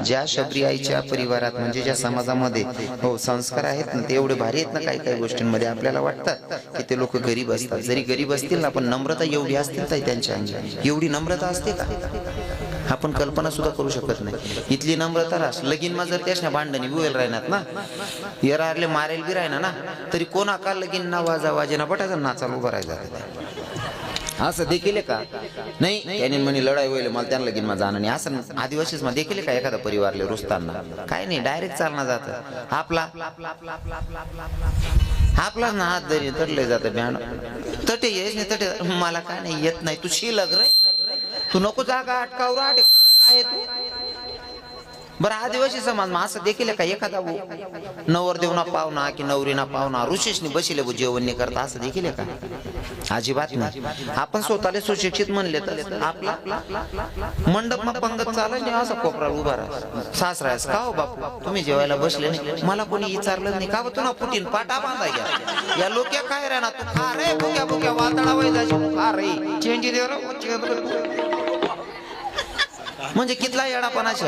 ज्या शबरी आईच्या परिवारात म्हणजे ज्या समाजामध्ये हो संस्कार आहेत ना ते एवढे भारी आहेत ना काही काही गोष्टींमध्ये आपल्याला वाटतात की ते लोक गरीब असतात. जरी गरीब असतील ना पण नम्रता एवढी असतील तर त्यांच्या अंगी एवढी नम्रता असते का आपण कल्पना सुद्धा करू शकत नाही. इथली नम्रता रास लगीन मा जर त्याच्या भांडणी बुवेल राहणार ना येरारले मारेल बी राहणार ना तरी कोणा का लगीन ना वाजा वाजेना बटाचा नाचाल उभा राहायचा असं देखील का नाही. त्याने म्हणे लढाई होईल मला त्यांना लगीन मा जाणं नाही असं आदिवासीच मध्ये देखील का एखादा परिवारले रुसताना काय नाही डायरेक्ट चालना जात आपला आपला ना हात धरी तटले जात बॅन तटे येस नाही तटे मला काय नाही येत नाही तू शिलग रे तू नको जागा अटकावर आठ काय तू बरं आदिवासी समाज मग असं देखील का एखादा नवरदेवना पाहुणा की नवरीना पाहुणा ऋषीशनी बसिले जेवण नाही करता असं देखील का अजिबात नाही. आपण स्वतःला सुशिक्षित म्हणले तर आपला मंडप मग पंगत चालत नाही असं कोपरा उभा राहा सासरायस का हो बापू तुम्ही जेवायला बसले नाही मला कोणी विचारलं नाही का तुला पुटीन पाटा बांधा घ्या या लोक्या काय रे ना तू खा रे भुक्या भुक्या वातडा वैजाची खा रे चेंजी दे रे म्हणजे कितला येडापणाची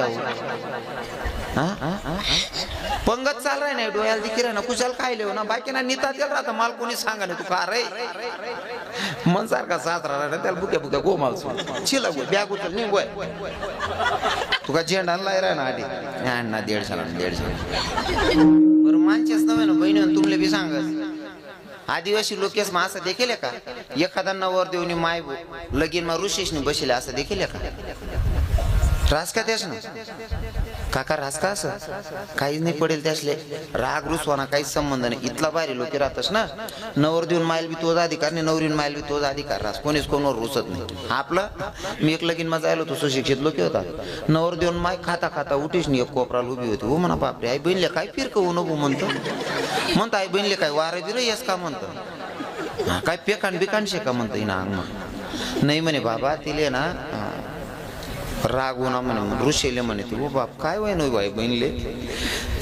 पंगत चाल राही नाही डोळ्याला दिखी ना कुशाल काय लिहू ना बाकी ना निता त्याला राहता मला कोणी सांगा नाही तू का रे मन सारखा सासरा राहणार त्याला बुक्या बुक्या गोमाल चिला गो बॅग उचल नाही गोय तुका झेंडा लाय राह ना आधी ना 150 बरं मानचेच नव्हे ना बहिणी तुमले बी सांगत आदिवासी लोकेस मा असं देखील का एखादा नवर देवनी माय लगीन मा ऋषीशनी बसले असं देखील का रास का त्यास ना काका रास का असं काहीच नाही पडेल त्यासले राग रुसवाना काहीच संबंध नाही. इथला भारी लोक राहतस ना नवर देऊन मायल बी तोच अधिकार नाही नवरीन मायल बी तोच अधिकार रास कोणीच कोणावर रुसत नाही. आपलं मी एक लगीन मा जायला होतो सुशिक्षित लोक होता नवर देऊन माय खाता खाता उठीच नाही एक कोपराला उभी होती हो म्हणा बापरे आई बहिणले काय फिरकवू नको म्हणतो आई बहिणले काय वारे बिर येस का म्हणतो काय पेकांड बिकांड शे का म्हणतो ना अंग नाही म्हणे बाबा तिले ना रागवून म्हणे ऋषीले म्हणे तू बाप काय वय नो बाई बहिणले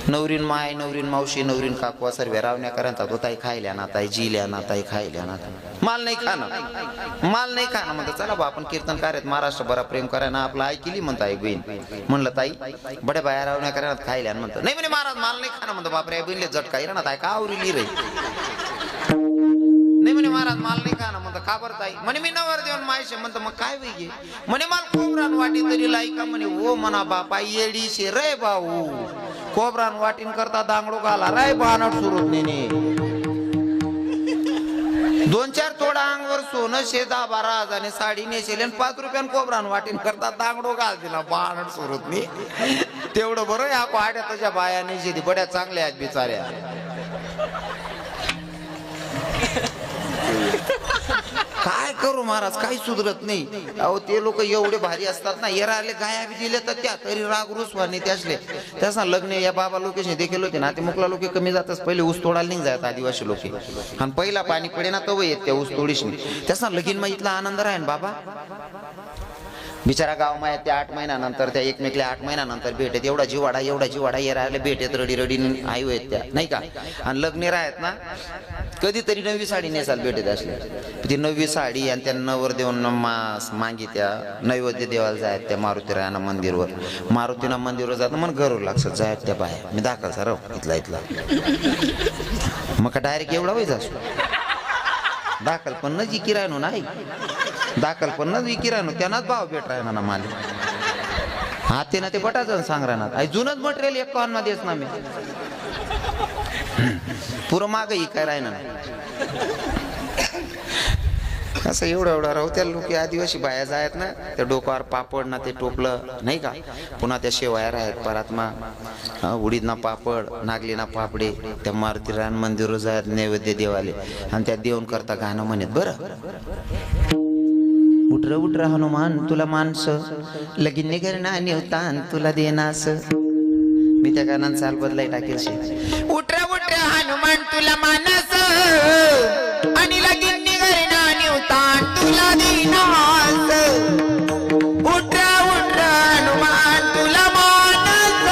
नवरीन माय नवरीन मावशी नवरीन काकू सर्व रावण्या करायचा तो ताई खायल्या ना ताई जिल्या ना ताई खायल्या ना माल नाही खाणं म्हणतो चला बा आपण कीर्तन करायत महाराष्ट्र बरा प्रेम कराय ना आपला आई केली म्हणता आई बहीण म्हणलं ताई बड्या बाया रावण्या करायला खायल्या म्हणतो नाही म्हणे महाराज माल नाही खाणं म्हणतो बापरे बहिणले झटका ना ताई का आवरीली रे नाही म्हणे महाराज माल नाही खाणं म्हणतो का बरं ताई म्हणे मी नवर देऊन मायशे म्हणतो मग काय वेगळे म्हणे माल कोबरान वाटी तरी लायका म्हणे ओ म्हणा बापा येडी शे रे भाऊ कोबरान वाटीन करता दांगडो घाला राय बानट सुरूत नेने 2-4 तोडा अंगवर सोनं 10-12 हजाराने साडी नेसेल 5 रुपयान कोबरान वाटीन करता दांगडो घाल दिला बानट सुरूत ने तेवढं बरं या पाड्या तुझ्या बाया नेसे बड्या चांगल्या आहेत बिचाऱ्या काय करू महाराज काही सुधरत नाही. अहो ते लोक एवढे भारी असतात ना येराले गाया बी दिले तर त्या तरी राग रुसवाने त्यासले त्याचा लग्न या बाबा लोकेशने देखील होते ना ते मुकला लोक कमी जातात पहिले ऊस तोडायला नाही जात आदिवासी लोक आणि पहिला पाणी पडे ना तव येत त्या ऊस तोडीशने त्याचा लगीन मग इथला आनंद राहील बाबा बिचारा गाव माया त्या 8 महिन्यानंतर त्या एकमेकल्या 8 महिन्यानंतर भेटेत एवढा जीवाडा येरायला भेटेत रडी रडी आई आहेत त्या नाही का आणि लग्न राहत ना कधीतरी नवी साडी नेसाल भेटत असले ती नवी साडी आणि त्या नवर देऊन मागी त्या नैवेद्य देवाला जायत त्या मारुतीरायाना मंदिरवर मारुतीना मंदिरवर जात मग घरवर लागतात जायत त्या बाया मी दाखल सर इथला मग का डायरेक्ट एवढा वय असो दाखल पण न जी किरायनो नाही दाखल पण न जी किरायनो त्यांनाच भाव भेट राहणार ना मला हा ते ना ते बटाजन सांग राहणार जुनच मटेरियल एक कॉन मध्येच ना मी पुरं माग काय राहणार असं एवढं राहू त्या लोक आदिवासी बाया जायत ना त्या डोक्यावर पापड ना ते टोपलं नाही का पुन्हा त्या शेवाया आहेत परात्मा उडीद ना पापड नागली ना पापडे त्या मारुतीरान मंदिर जायत नैवेद्य देवाले आणि त्या देऊन करता गाणं म्हणत बरं उठर हनुमान तुला माणसं लगीन निघरणा नेवतान तुला देनास मी त्या गाण्यात चाल बदलाई टाकेल उठर हनुमान तुला मानस आणि लगीन निघरणा नेवतान तुला देनास उठर हनुमान तुला मानस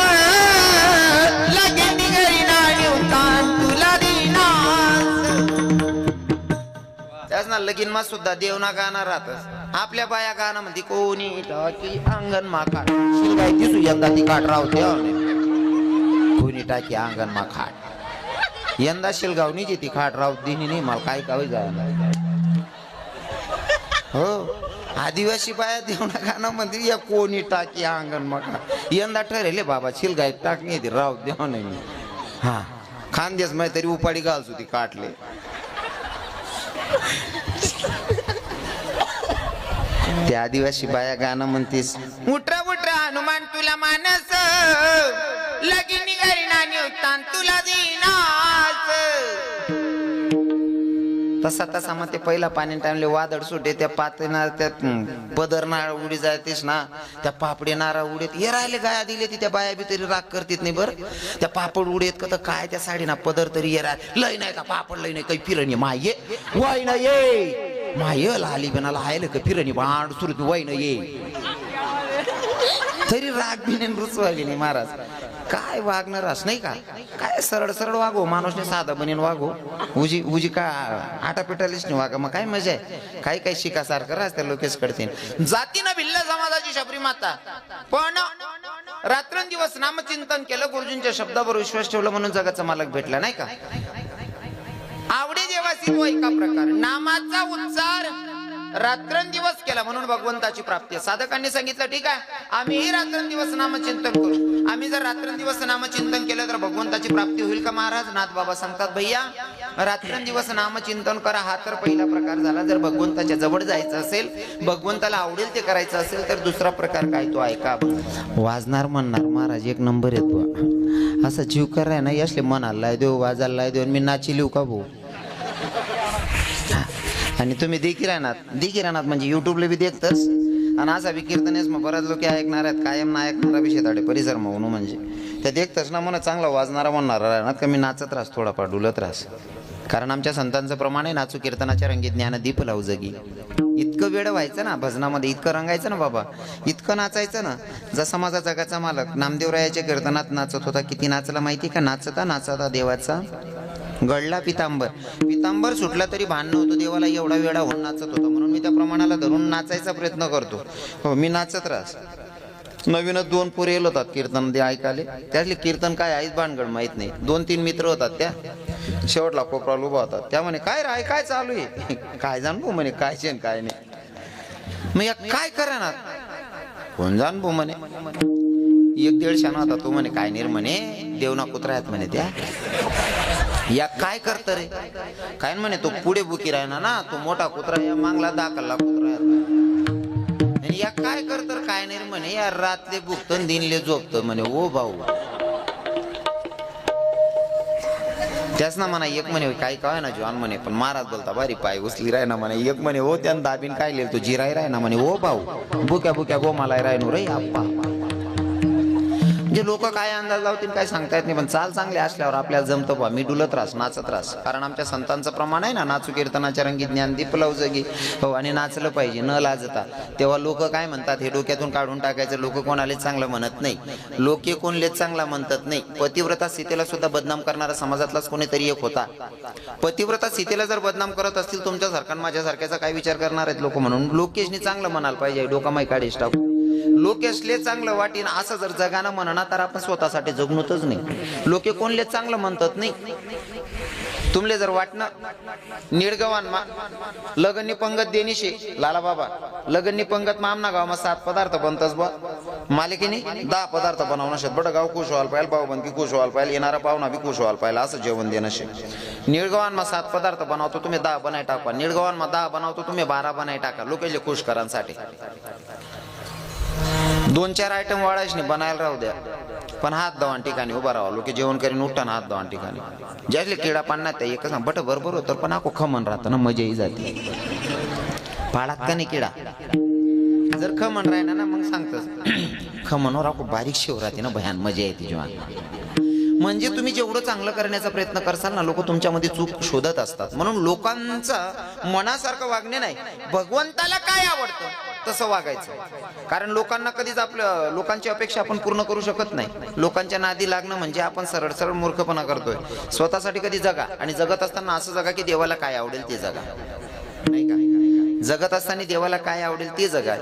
लगीन निघरणा नेवतान तुला देनास त्याच ना लगीन मा सुद्धा देवना गाणं राहत आपल्या बाया गाणं म्हणते कोणी टाकी अंगण माखाट शिलगाई दिसू यंदा ती काठ राहते कोणी टाकी अंगण माखाट यंदा शिलगावनी जी ती खाट राहत दिनी नाही मला काय काय जायला हो आदिवासी बाया देवणा गाणं म्हणते या कोणी टाकी अंगण माखाट यंदा ठरेले बाबा शिलगाई टाकणी ती राहत देव नाही हा खानदेस मै तरी उपाडी घालसू ती काटले त्या आदिवासी बाया गाणं म्हणतीस उठरा उठरा हनुमान तुला मानस लगीनी घरी नाणी उत्तान तुला दिनास तसा तसा मग ते पहिला पाणी टाइमले वादळ सुटे त्या पातेना त्या पदर नाळ उडी जातेस ना त्या पापडी नारा उडीत ये राहिले गाया दिले ती त्या बाया बी तरी राग करतीत नाही बरं त्या पापड उडीत का तर काय त्या साडी ना पदर तरी ये राह लय नाही का पापड लय नाही काही फिरणी माये वाय ना ये माय लाली बनाला हायला का फिरणी भांड सुरत वाय ना ये तरी राग बी नाही रुचवाली नाही महाराज काय वागणार अस नाही का काय सरळ सरळ वागो माणूसने साधा बनीन वागो उजी उजी का आटा पिटालीच नाही वागा मग काय मजा आहे काही काही शिकासारखं राहत्या लोकेश कडतील जातीनं भिल्ल समाजाची शबरी माता पण रात्रंदिवस नामचिंतन केलं गुरुजींच्या शब्दावर विश्वास ठेवला म्हणून जगाचा मालक भेटला नाही का आवडे देवासी तो एका प्रकार नामाचा उच्चार रात्रंदिवस केला म्हणून भगवंताची प्राप्ती साधकांनी सांगितलं ठीक आहे आम्ही रात्रंदिवस नामचिंतन करू आम्ही जर रात्रंदिवस नामचिंतन केलं तर भगवंताची प्राप्ती होईल का महाराज नाथ बाबा सांगतात भैया रात्रंदिवस नामचिंतन करा हा तर पहिला प्रकार झाला जर भगवंताच्या जवळ जायचं असेल भगवंताला आवडेल ते करायचं असेल तर दुसरा प्रकार काय तो ऐका वाजणार म्हणणार महाराज एक नंबर येतो असं जीव कराय ना असले मनाला देऊ वाजायला देऊ मी नाची लिहू का भाऊ आणि तुम्ही देखील राहणार म्हणजे युट्यूबला बी देखतच आणि असा बी कीर्तनेस मग बऱ्याच लोक ऐकणार आहेत कायम ना ऐकणारा बी शेताडे परिसर म्हणून म्हणजे त्या देखतच ना म्हणा चांगला वाजणारा म्हणणारा राहणार का मी नाचत राहस थोडाफार डुलत राहस कारण आमच्या संतांचं प्रमाणे नाचू कीर्तनाच्या रंगी ज्ञान दीप लावू जगी इतकं वेळ व्हायचं ना भजनामध्ये इतकं रंगायचं ना बाबा इतकं नाचायचं ना जसा माझा जगाचा मालक नामदेवरायाच्या कीर्तनात नाचत होता किती नाचला माहिती का नाचता नाचता देवाचा गळला पितांबर सुटला तरी भान नव्हतं देवाला एवढा वेळा होऊन नाचत होता म्हणून मी त्या प्रमाणाला धरून नाचायचा प्रयत्न करतो हो मी नाचत राहस नवीनच 2 पोरे येल होतात कीर्तन ऐकाले त्यातले कीर्तन काय आहेच भानगड माहित नाही 2-3 मित्र होतात त्या शेवटला कोपराला उभा होतात त्या म्हणे काय राय काय चालू आहे काय जाणू म्हणे काय शेन काय नाही मग या काय करणार कोण जाण भो म्हणे 1-1.5 शाना होता तो म्हणे काय नाही म्हणे देवना कुत्रा आहेत म्हणे त्या या काय करत रे काय म्हणे तो पुढे बुकी राहिना ना तो मोठा कुत्रा या मागला 10 कल्ला कुत्रा या काय करत काय नाही म्हणे या रातले बुकत दिनले झोपत म्हणे ओ भाऊ त्याच ना म्हणा एक म्हणे काय काय ना जवान म्हणे पण महाराज बोलता बारी पाय उचली राय ना म्हणे एक म्हणे हो त्यानं दाबीन काय लिहिल तो जिराय राय ना म्हणे ओ भाऊ बुक्या बुक्या गोमालाय रायनो रे आप्पा जे लोक काय अंदाज लावतील काय सांगता येत नाही पण चाल चांगले असल्यावर आपल्याला जमतं बा मी डुलत राहस नाचत राहस कारण आमच्या संतांचं प्रमाण आहे ना नाचू कीर्तनाच्या रंगी ज्ञान दीप लावू जगी हो आणि नाचलं पाहिजे न लाजता तेव्हा लोक काय म्हणतात हे डोक्यातून काढून टाकायचं लोक कोणालेच चांगलं म्हणत नाही लोके कोणलेच चांगला म्हणतात नाही पतिव्रता सीतेला सुद्धा बदनाम करणारा समाजातलाच कोणीतरी एक होता पतिव्रता सीतेला जर बदनाम करत असतील तुमच्यासारखा माझ्यासारख्याचा काय विचार करणार आहेत लोक म्हणून लोकेशनी चांगलं म्हणायला पाहिजे डोकामाई काढीस टाकू लोकेशले चांगलं वाटीन असं जर जगानं म्हणणार तर आपण स्वतःसाठी जगणूतच नाही लोके कोणले चांगलं म्हणतात नाही तुमले जर वाटणं निडगवान लगननी पंगत देनिशे लाला बाबा लगननी पंगत आमना गाव 7 पदार्थ बनतच बा मालिकेने 10 पदार्थ बनवणं शेत बडं गाव खुश व्हायला पाहिजे भाऊबंदी खुश व्हायला पाहिजे येणारा पाहुणा बी खुश व्हायला पाहिजे असं जेवण देणं शे निळगवान 7 पदार्थ बनवतो तुम्ही 10 बनाय टाका निळगवान 10 बनवतो तुम्ही 12 बनाय टाका लोकांले खुश करांसाठी 2-4 आयटम वाढायच नाही बनायला राहू द्या पण हात दवान ठिकाणी उभा राहा लोक जेवण करीन उठताना हात दवान ठिकाणी ज्यातले किडा पाण्यात त्या एकच बट बरोबर होतं पण आखो खमन राहतं ना मजाही जाते पाळात का नाही किडा जर खमन राहिना ना मग सांगतच खमनवर आखो बारीक शेव राहते ना भयान मजा येते जेव्हा म्हणजे तुम्ही जेवढं चांगलं करण्याचा प्रयत्न करसाल ना लोक तुमच्यामध्ये चूक शोधत असतात म्हणून लोकांचं मनासारखं वागणे नाही भगवंताला काय आवडतं तसं वागायचं कारण लोकांना कधीच आपलं लोकांची अपेक्षा आपण पूर्ण करू शकत नाही लोकांच्या नादी लागणं म्हणजे आपण सरळ सरळ मूर्खपणा करतोय स्वतःसाठी कधी जगा आणि जगत असताना असं जगा की देवाला काय आवडेल ते जगा नाही का जगत असताना देवाला काय आवडेल ते जगा.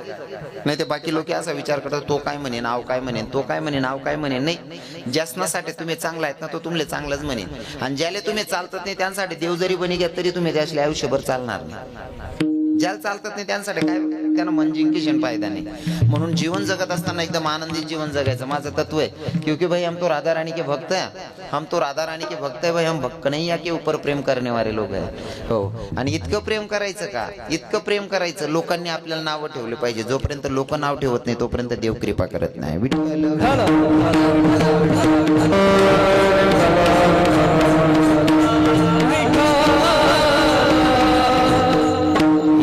नाही ते बाकी लोक असा विचार करतात, तो काय म्हणेन, नाव काय म्हणेन, तो काय म्हणेन, नाव काय म्हणेन. नाही, ज्यासाठी तुम्ही चांगला आहेत ना तो तुमले चांगलंच म्हणेन. आणि ज्याला तुम्ही चालतात नाही त्यांसाठी देव जरी बनी घ्या तरी तुम्ही त्याच्या आयुष्यभर चालणार नाही. ज्याला चालतात नाही त्यांसाठी काय, त्यांना मन जिंकेशन फायदा नाही. म्हणून जीवन जगत असताना एकदम आनंदी जीवन जगायचं माझं तत्व आहे. क्योंकि भाई हम तो राधा रानी के भक्त हैं, हम तो राधा रानी के भक्त है भाई, हम भक्त नहीं या के ऊपर प्रेम करने वाले लोग है. हो, आणि इतकं प्रेम करायचं का, इतकं प्रेम करायचं लोकांनी आपल्याला नावं ठेवले पाहिजे. जोपर्यंत लोक नाव ठेवत नाही तोपर्यंत देव कृपा करत नाही.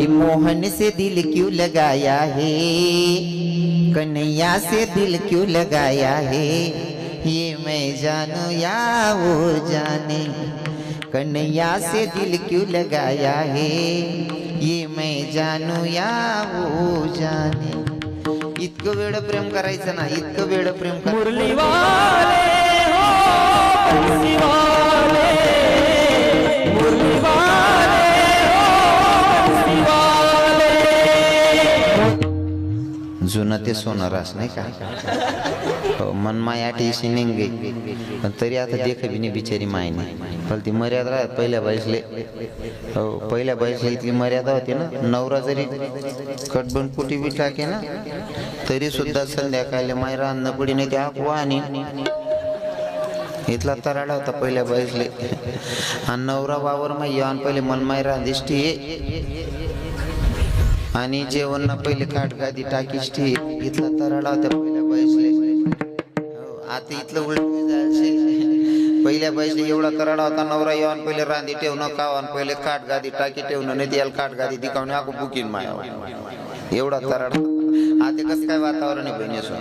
मोहन से दिल क्यों लगाया है, कन्हैया से दिल क्यों लगाया है, ये मैं जानू या वो जाने. कन्हैया से दिल क्यों लगाया है, ये मैं जानू या वो जाने. इतकं वेळ प्रेम करायचं ना, इतकं वेळ प्रेम करायचं. मुरली वाले हो, मुरली वाले, मुरली वाले. जुनं ते सोनारास नाही का, हो, मन माया टीशी निघे. पण तरी आता देख बी बिचारी माय नाही. पण ती मर्यादा राहत पहिल्या बाईसले. हो, पहिल्या बाईसले इतकी मर्यादा होती ना, नवरा जरी कटबन कुटी बी टाके ना तरी सुद्धा संध्याकाळी मायरा अन्न पडी नाही त्या आणि इथला तराडा होता पहिल्या बाईसले. आणि नवरा वावर माय आणि पहिले मन मायरा दिसती आणि जेवण ना पहिले काट गादी टाकीष्टी. इथला तराडा होता पहिल्या बाईसले. आता इथलं उलट जायचे. पहिल्या बाईसले एवढा तराडा होता, नवरा येऊन पहिले रांदी ठेवणं, कावान पहिले काट गादी टाकी ठेवणं, नाही त्याला काट गादी दिखावणे आको बुकीन माया. एवढा तराडा. आता कसं काय वातावरण आहे बहिणी असून.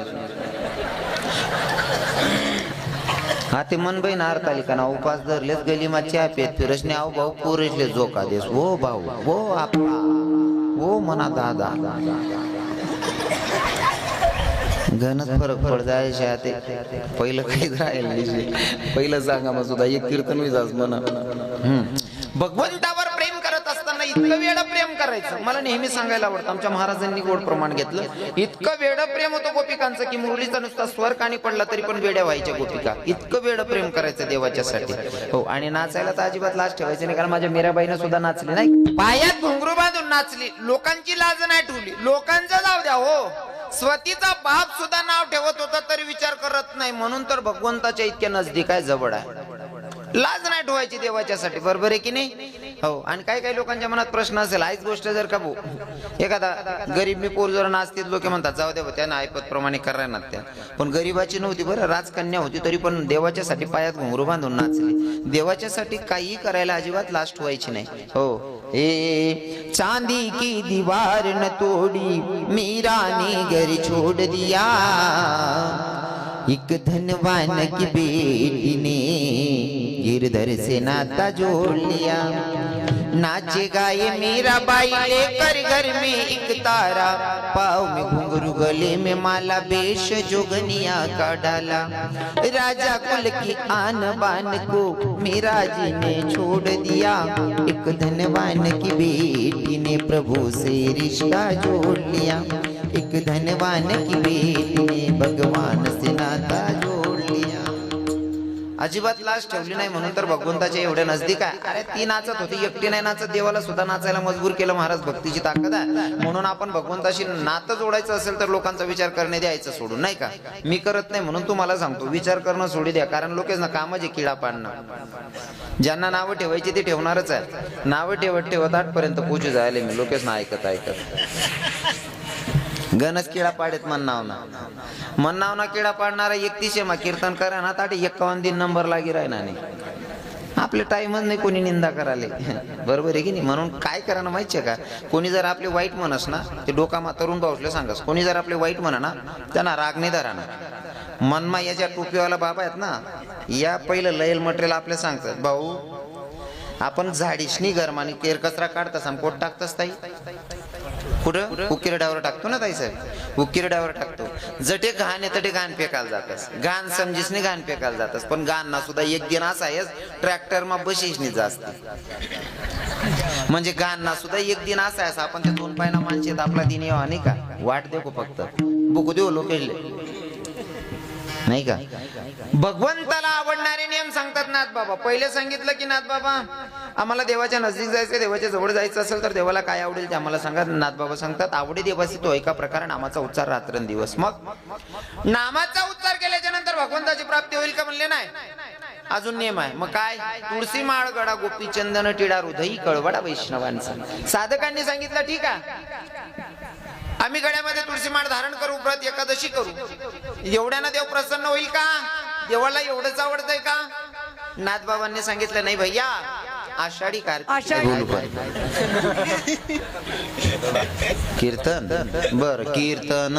हा ते मन बहीण हरतालिका ना उपास धरलेच गलीमा चहा पेत फिरसने आव भाऊ पुरेशले झोका देस. हो भाऊ, हो आपला, हो म्हणा दादा. घनच फरक पड जायचे. ते पहिलं काहीच राहील नाही. पहिलं सांगा मग सुद्धा एक कीर्तन विजाच म्हणा. भगवंतावर प्रेम करत असताना इतकं वेळ प्रेम करायचं. मला नेहमी सांगायला आवडतं, आमच्या महाराजांनी गोड प्रमाण घेतलं. इतकं वेळ प्रेम होतं गोपिकांचं की मुरलीचा नुसता स्वर कानी पडला तरी पण वेड्या व्हायच्या गोपिका. इतकं वेळ प्रेम करायचं देवाच्यासाठी. हो, आणि नाचायला तर अजिबात लाज ठेवायची नाही. कारण माझ्या मीराबाईनं सुद्धा नाचली नाही, पायात घुंगरू बांधून नाचली. लोकांची लाज नाही ठेवली. लोकांचं जाऊ द्या, हो, स्वतीचा बाप सुद्धा नाव ठेवत होता तरी विचार करत नाही. म्हणून तर भगवंताच्या इतक्या नजदीक आहे, जवळ आहे. लाज नाही ठेवायची देवाच्यासाठी. बरोबर आहे की नाही. हो, आणि काही काही लोकांच्या मनात प्रश्न असेल. आईच गोष्ट जर का भाऊ एखादा गरीब मी पोर जर नाचतील लोक म्हणतात जाऊ दे त्यांना ऐपत प्रमाणे करायला त्या. पण गरीबाची नव्हती बरं, राजकन्या होती तरी पण देवाच्यासाठी पायात घुंगरू बांधून नाचली. देवाच्यासाठी काही करायला अजिबात लाज ठेवायची नाही. हो, ए चांदी की दीवार न तोडी मीरा ने घर छोड़ दिया, एक धनवान की बेटी ने गिरधर से नाता जोड़ लिया. नाचे गाये मीरा बाई लेकर घर में एक तारा, पाँव में घुंघरू गले में माला, बेश जोगनिया का डाला. राजा कुल की आन बान को मीरा जी ने छोड़ दिया, एक धनवान की बेटी ने प्रभु से रिश्ता जोड़ लिया. एक धनवान की बेटी ने भगवान से नाता जोड़ लिया. अजिबात लाज ठेवली नाही. म्हणून तर भगवंताच्या एवढ्या नजदीक आहे. अरे ती नाचत होती, एकटी नाही नाचत. देवाला सुद्धा नाचायला मजबूर केलं महाराज. भक्तीची ताकद आहे. म्हणून आपण भगवंताशी नातं जोडायचं असेल तर लोकांचा विचार करणे द्यायचं सोडून, नाही का. मी करत नाही म्हणून तुम्हाला सांगतो, विचार करणं सोडी द्या. कारण लोकेच ना कामाचे किडा पाडणं. ज्यांना नावं ठेवायची ते ठेवणारच आहे. नावं ठेवत ठेवत आठपर्यंत पोचू जायला मी लोकेच ना ऐकत गणच किडा पाडेत म्हणनाव ना किडा पाडणारा 31 मा कीर्तन करा ना ताटे 51 दिन नंबर लागी राहणार नाही. आपले टाइमच नाही कोणी निंदा कराले. बरोबर आहे की नाही. म्हणून काय करा ना माहितीये का, कोणी जर आपले वाईट म्हणस ना ते डोकामा तरुण भाऊसले सांगस. कोणी जर आपले वाईट म्हणा ना त्यांना राग नाही धरा ना. मनमा याच्या टोपीवाला बाबा आहेत ना, या पहिलं लयल मटेरियल आपल्या सांगतात, भाऊ आपण झाडीशनी गरमानी केर कचरा काढतास आणि पोट टाकतास ताई. कुठं उकिरड्यावर टाकतो ना ताई साहेब, उकिरड्यावर टाकतो. जटे घाण आहे तटे घाण फेकायला जातस. घाण समजीस नाही घाण फेकायला जातस. पण घाण ना सुद्धा एक दिन असा आहे ट्रॅक्टर मा बशीस नाही जास्त. म्हणजे गाणं सुद्धा एक दिन असा आहे आपण ते दोन पायना माणसेत आपला दिन येवा नाही का वाट देखो फक्त बुकू देऊ लोक नाही का. भगवंताला आवडणारे नियम सांगतात नाथ बाबा. पहिले सांगितलं की नाथ बाबा आम्हाला देवाच्या नजदीक जायचं, देवाच्या जवळ जायचं असेल तर देवाला काय आवडेल ते आम्हाला सांगा. नाथ बाबा सांगतात आवडे देवासी तो एका प्रकारे नामाचा उच्चार रात्रंदिवस. मग नामाचा उच्चार केल्याच्या नंतर भगवंताची प्राप्ती होईल का म्हणले नाही. अजून नियम आहे. मग काय तुळशी माळ गडा गोपी चंदन टिडा हृदयी कळवडा वैष्णवांचा. साधकांनी सांगितलं ठीक आहे आम्ही गळ्यामध्ये तुळशी माळ धारण करू, व्रत एकादशी करू, एवढ्यानं देव प्रसन्न होईल का? देवाला एवढंच आवडतंय का? नाथबाबांनी सांगितलं नाही भैया आषाढी कीर्तन बर कीर्तन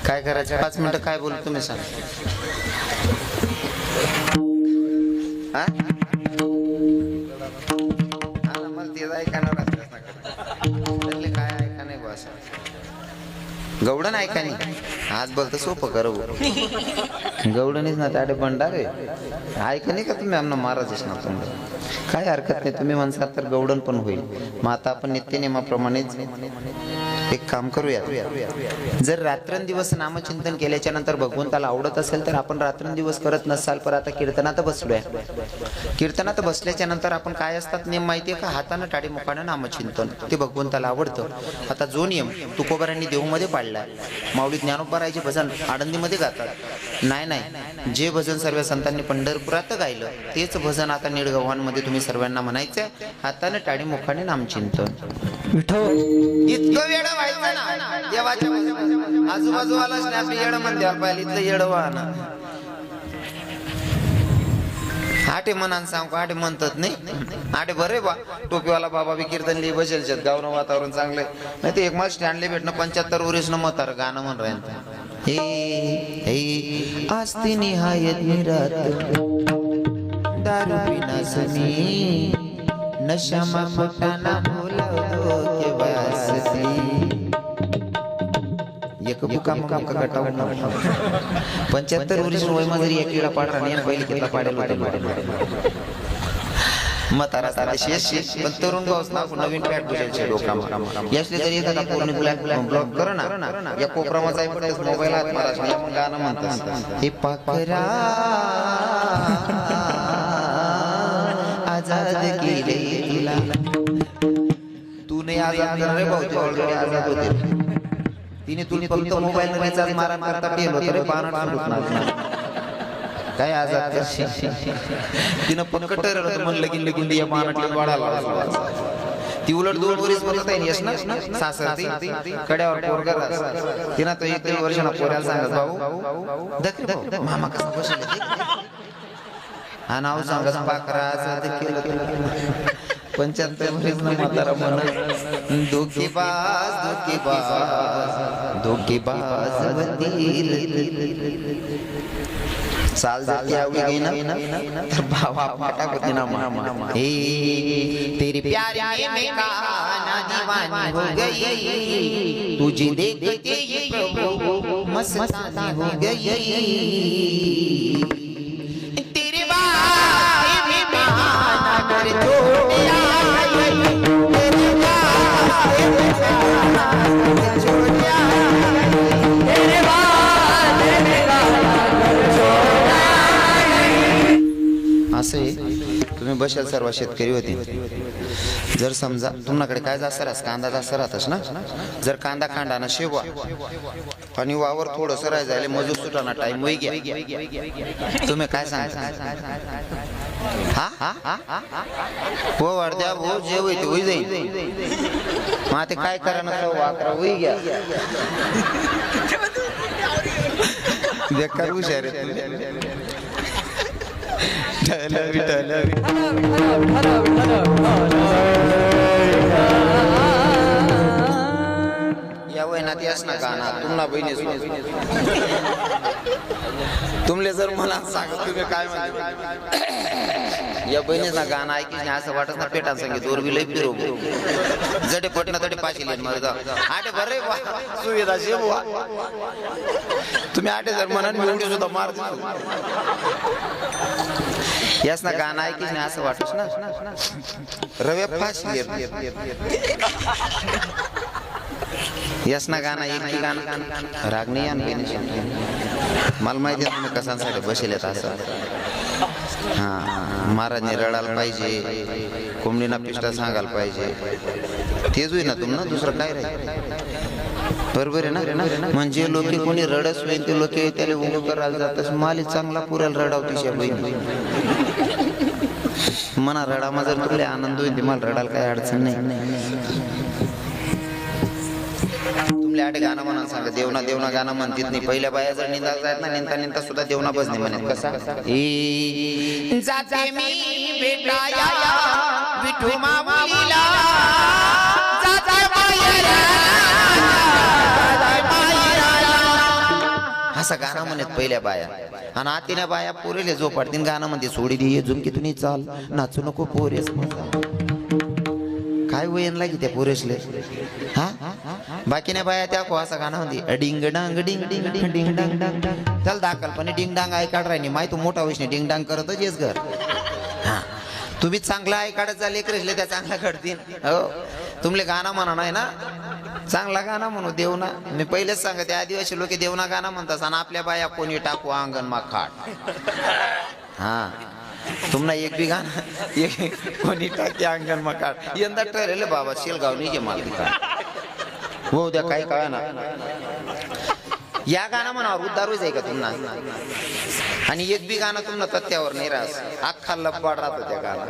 काय करायचं 5 मिनिटं काय बोलू तुम्ही सांग. मला ते ऐका काय ऐका नाही बस गौडन ऐका नाही आज बोलतो सोपं करू गौडनीच ना ताडे भंडारे ऐका नाही का तुम्ही आमना महाराजच ना तुम्ही काय हरकत नाही तुम्ही म्हणसाल तर गौडन पण होईल. मग आता आपण नित्यनेमाप्रमाणेच एक काम करूया. जर रात्रंदिवस नामचिंतन केल्याच्या नंतर भगवंताला आवडत असेल तर आपण रात्रंदिवस करत नसाल पण आता कीर्तनात बसलोय. कीर्तनात बसल्याच्या नंतर आपण काय असतात नियम माहितीये का? हातानं टाडी मुखानं नामचिंतन ते भगवंताला आवडतं. आता जो नियम तुकोबारांनी देहूमध्ये पाळलाय माऊली ज्ञानोबारायचे भजन आळंदीमध्ये गातात. नाही जे भजन सर्व संतांनी पंढरपुरात गायलं तेच भजन आता निडगव्हाणमध्ये तुम्ही सर्वांना म्हणायचंय. हातानं टाडी मुखाने नामचिंतन. इतकं वेळ व्हायचं ना देवाच्या आजूबाजूलाच नाही आपली येड म्हण द्यायला पाहिजे. इथलं येड वाहन आठे मनान सांगू आठे म्हणतात नाही आठे बरे बा टोपीवाला बाबा बी कीर्तन लिहि बसेल शेत गावनं वातावरण चांगलंय नाही ते एक मास स्टँडले भेटणं 75 वरीसनं मतार गाणं म्हण राहील हे आस्ती निहायत निरात दारू पिना सनी नशा मा फटाना बोलवतो के वासती एक बुका मका गटाव 75 वर्ष वय मध्ये एक किडा पाडरा नाही पहिले किती पाडेल होते म्हातारा तारा शेष पण तरुण भाऊस ना नवीन पॅट बुजायचे लोकांना यासले तरी एखादा पूर्ण ब्लॉक कर ना या कोपरामाचा मोबाईल हात मारा मग गाणं म्हणतात हे पाखरा आजाद केले तुला तू नाही आजाद कर रे भाऊ तू ऑलरेडी आजाद होते. तिने तुला फक्त मोबाईल मध्ये रिचार्ज मारा करता पेलो तरी बाणट सुटणार काय आजाद करशील. तिनं पक्क ठरवलं म्हणलं की लगीन या बाणटला वाढायला ती उलट 2 वर्ष बोलत आहे यश ना सासरती कड्यावर पोरगा तिनं तो 1 वर्षांना पोराला सांगत भाऊ दख मामा कसा बसले हा नाव सांगत पाखराचं केलं 75 वर्ष म्हातारा म्हणत धोकेबाज साल जाती आवडी गई ना तर भावा फाटा होती ना मामा हे तेरे प्यार में काना दीवानी हो गई तुझे देखते ही प्रभु मस्तानी हो गई तेरे बारे में माना कर छोड़ असे तुम्ही बशाल सर्व शेतकरी होते. जर समजा तुमच्याकडे काय जास्त राहस कांदा जास्त राहतस ना जर कांदा खांडाना शेवा आणि वावर थोडंसं राह जायला मजूर सुटाना टाइम होई गया तुम्ही काय सांगता हो वाढद्या भाऊ जे होई ते होई जाईल मग ते काय करा ना वाकरा होई गया बेकार हुशार या वयनात यास ना गाणं तुम्हाला बहिणी तुमले जर मला सांग तुम्ही काय म्हणता या बहिणीचा गाणं ऐकलं नाही असं वाटत ना पेटान सांगितलं दोरबी लई फिरो जडे पटना तडे पाशी लेन मरदा आटे भरे सुविधा शेवा तुम्ही आटे जर म्हणून मी उडी सुद्धा मार यास ना गाणं ऐकीस नाही असं वाटस ना रव्या फाशी यस ना गाणं एक की गाणं राग नाही या मला माहिती आहे तुम्ही कसांसाठी बसेलेत असं हां महाराजने रडायला पाहिजे कोंबडीना पिष्टा सांगायला पाहिजे तेच होईल ना तुम्हाला दुसरं काय राहील बरोबर आहे ना म्हणजे लोक कोणी रडस होईल ते लोक त्याला उभं करायला जातात माली चांगला पुरायला रडावतीशा बहिणी मना रडामा जर तुला आनंद होईल ते मला रडायला काही अडचण नाही तुमल्या आठ गाणं म्हणून सांगा देवना देवना गाणं म्हणतीत नाही पहिल्या बाया जर निंदा जात ना निंता निंता सुद्धा देवना बसणे म्हणत कसा जाते मी भेटाया विठू माऊलीला जाते मायरा असं गाणं म्हणत पहिल्या बाया आणि आतीने बाया पोरेले झोपाडतीन गाणं म्हणते सोडी दे झुमकी तुम्ही चाल नाचू नको पोरेस काय वयन लागी त्या पोरेसले हा बाकीने बाया त्या को असं गाणं म्हणते डिंग डांग डिंग डिंग डिंग डिंग डांग डांग त्याला दाखलपणे डिंग डांग आई काढ राहिनी माय तू मोठा वैष्णे डिंग डांग करतच येस घर हा तुम्ही चांगला आई काढत जा लेकरेसले त्या चांगला घडतील हो तुमले गाणं म्हणा नाही ना चांगला गाणं म्हणू देवना मी पहिलेच सांगते आदिवासी लोक देवना गाणं म्हणतात आणि आपल्या बाया कोणी टाकू अंगण मा खाट हा तुम्हाला एक बी गाणं कोणी टाके अंगण मा खाट यंदा ठरेल बाबा शेलगाव नाही मला हो द्या काही कळा ना या गाणं म्हणावर उद्धारूच आहे का तुम्हाला आणि एक बी गाणं तुम्हाला तथ्यावर नाही राहस अख्खा लपवाड राहतो त्या गाणं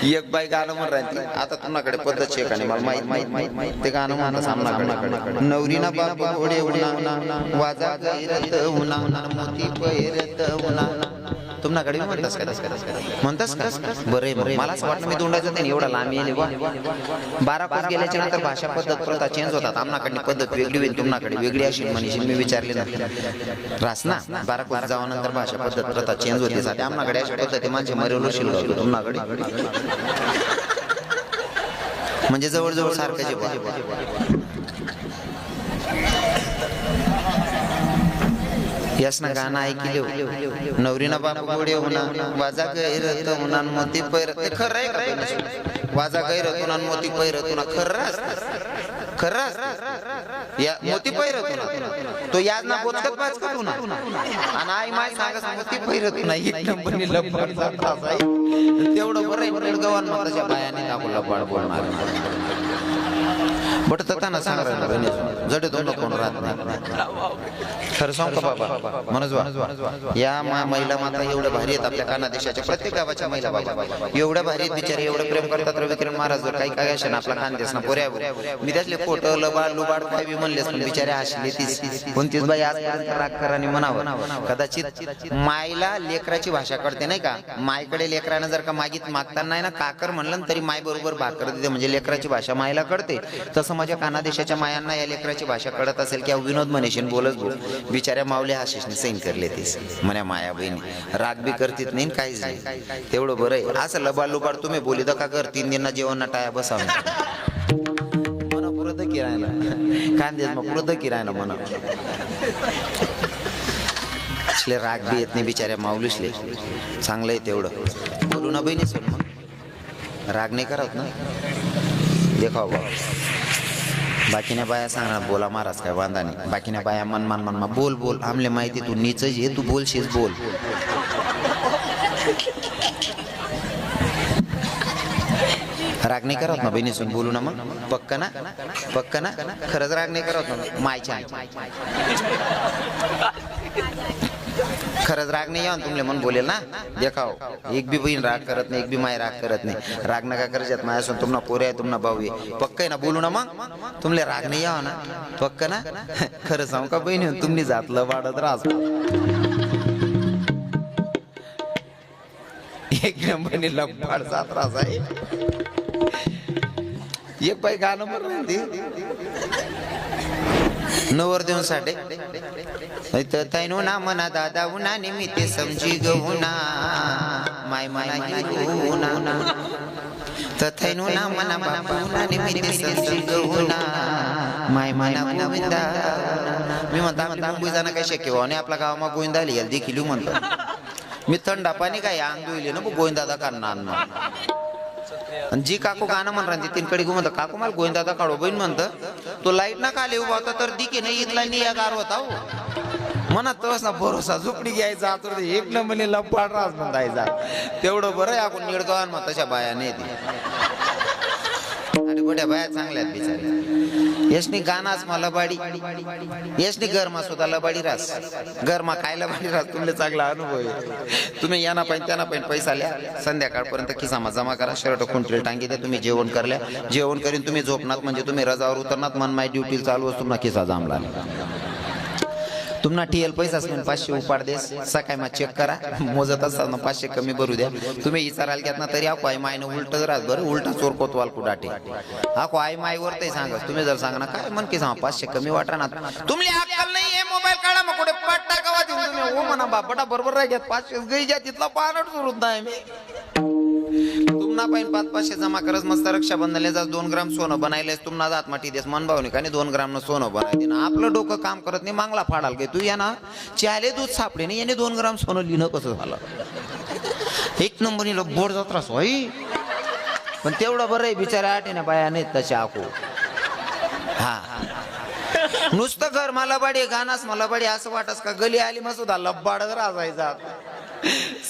एक बाई गाणं म्हण राहते आता तुमच्याकडे पद्धत शे का नाही मला माहित माहित ते गाणं म्हणत सामनाकडे नवरीना बाप घोडे उन्हा वाजा गैरत उन्हा मोती पैरत उन्हा तुमच्याकडे म्हणतास का बरं मला असं वाटतं मी दोंडायचं नाही एवढा लांब येईल 12 कोस गेल्याच्या नंतर भाषा पद्धत प्रथा चेंज होतात आमनाकडे पद्धत वेगळी होईल तुमच्याकडे वेगळी अशी म्हणशील मी विचारले ना रास ना 12 कोस जावानंतर भाषा पद्धत प्रथा चेंज होते साठी आमनाकडे अशा पद्धती माझे मरेलो शिल्लक तुमच्याकडे म्हणजे जवळजवळ सारखं जे यस ना गाणं ऐकले नवरीना बाप गोडे होना वाजा गैरत उन्हा मोती पैरत खरं आहे वाजा गैरत उन्हा मोती पैरत उन्हा खर्रास या मोती पैरत उन्हा तो याद ना बोचकत वाचकत उन्हा आणि आई माय सांगस मोती पैरत उन्हा एक नंबरनी लबाड जात आहे तेवढं बरं आहे गव्हाण माताच्या बायाने दाखवलं लबाड बोलणार बट तताना सांग राहिला जडे दोन कोण राहत नाही खरं सांग का बाबा मनोज या महिला माता एवढ्या भारी आहेत आपल्या काना देशाच्या प्रत्येक गावाच्या महिला बाबा एवढ्या भारी आहेत बिचारे एवढं प्रेम करतात रविकिरण महाराज काही काय असे ना आपला खानदेश ना पोऱ्यावर मी त्यातले फोटो लबाड लुबाड काय बी म्हणलेस पण बिचारे असले तीच कोणतीच बाई आजपर्यंत राग कराने म्हणावं कदाचित मायला लेकराची भाषा कळते नाही का मायकडे लेकरानं जर का मागताना नाही ना काकर म्हणलं तरी माय बरोबर भाकर देते म्हणजे लेकराची भाषा मायला कळते तसं माझ्या कानादेशाच्या मायांना या लेकराची भाषा कळत असेल किंवा विनोद मनीषीन बोलत बोल बिचाऱ्या मावल्या आशिषने सैन करले तेच म्हण्या माया बहिणी राग बी करतीत नाही काहीच नाही तेवढं बरं आहे असं लबाड लुबाड तुम्ही बोली का कर 3 दिना जेवण ना टाया बसावं म्हणा पुरत किरायला कांदेस मग पुरत किरायला म्हणा असले राग बी येत नाही बिचाऱ्या माऊलीसले चांगलं आहे तेवढं बोलू ना बहिणी सोड मग राग नाही करत ना देखाव बाकीने बाया सांगणार बोला महाराज काय वांदा नाही बाकीने बाया मन बोल बोल आमले माहिती तू नीच ये तू बोलशीस बोल राग नाही करत ना बहिणी सुन बोलू ना मग पक्का ना खरंच राग नाही करत ना मायच्या खरंच राग नाही यावं तुमले मन बोलेल ना देखाव एक बी बहीण राग करत नाही एक बी माय राग करत नाही राग नका करत माया असून तुम्हाला पोरे आहे तुम्हाला भाऊ आहे पक्क आहे ना बोलू ना मग तुमले राग नाही यावं ना पक्क ना खरं सांगू का बहिणी तुम्ही जातलं वाढत राहत एक बहिणी लबाड जात राहत आहे एक बाई गाणं म्हणते नवर देऊन साठी तैनो ना मना दादा उना निमित्ते समजी गहुना माय मना गहुना तथैनो ना मना बाबा उना निमित्ते समजी गहुना माय मना गोविंदा मी म्हणता मुंबई जाणं काही शक्य व्हावं नाही आपल्या गावामा गोविंदा लिहायला देखील म्हणतो मी थंडा पाणी काय अंग धुईले ना गोविंदादा काढणार अन्न. आणि जी काकू गाणं म्हणणार तीन कडे म्हणत काकू मला गोविंदादा काढो बहीण म्हणत तो लाईट ना काले उभा होता तर दिके नाही इथला निया गार होता म्हणत तोच ना भरोसा झोपडी घ्यायचा तर एक नंबरने लंपाड राज म्हणतायचा तेवढं बरं आहे आपण निडगावान मग तशा बाया नाही आणि मोठ्या बाया चांगल्या आहेत बिचारी. यशनी गाणाच मला बाडी यशनी गरमा सुद्धा लबाडी रास गरमा खायला बाडी रास तुमले चांगला अनुभव आहे. तुम्ही यांना पाहिजे त्यांना पाहिजे पैसा लिहा संध्याकाळपर्यंत खिसामा जमा करा शर्ट खुंटले टांगी द्या तुम्ही जेवण करल्या जेवण करीन तुम्ही झोपणार म्हणजे तुम्ही रजावर उतरणार मन माय ड्युटी चालू असतो तुम्हाला खिसा जामला तुम्हाला टीएल पैसा 500 उपाड देस सकाळी मग चेक करा मोजत असताना 500 कमी भरू द्या तुम्ही विचाराल घेत ना तरी आको आई मायनं उलट राहत बरं उलटा चोर कोतवाल कुडाटे आको आई माय वरते सांगा तुम्ही जर सांगा ना काय मन की सांगा 500 कमी वाटा ना तुम्ही अक्कल नाही हे मोबाईल काढा मग कुठे पाट टाकावा देऊन तुम्ही ओ म्हणा बापटा बरोबर राह घ्या 500 गई घ्या तिथला पानट सुरूत नाही मी तुम्हाला पाहिजे 500 जमा करत मस्त रक्षाबंधनला जा 2 ग्राम सोनं बनायलेस तुम्हाला जात माटी देस मन भावनी का 2 ग्राम न सोनं बनायते ना आपलं डोकं काम करत नाही मांगला फाडाल गे तू या ना चाले दूध सापडे नाही याने 2 ग्राम सोनं लिहिणं कसं झालं एक नंबरनी बोर्ड जात रास होई पण तेवढं बरं आहे बिचारा आटे ना बाया नाहीत तसे आको हा नुसतं घर मला बाडी गाणास मला बाडी असं वाटस का गली आली मग सुद्धा लब्बाड राजायचा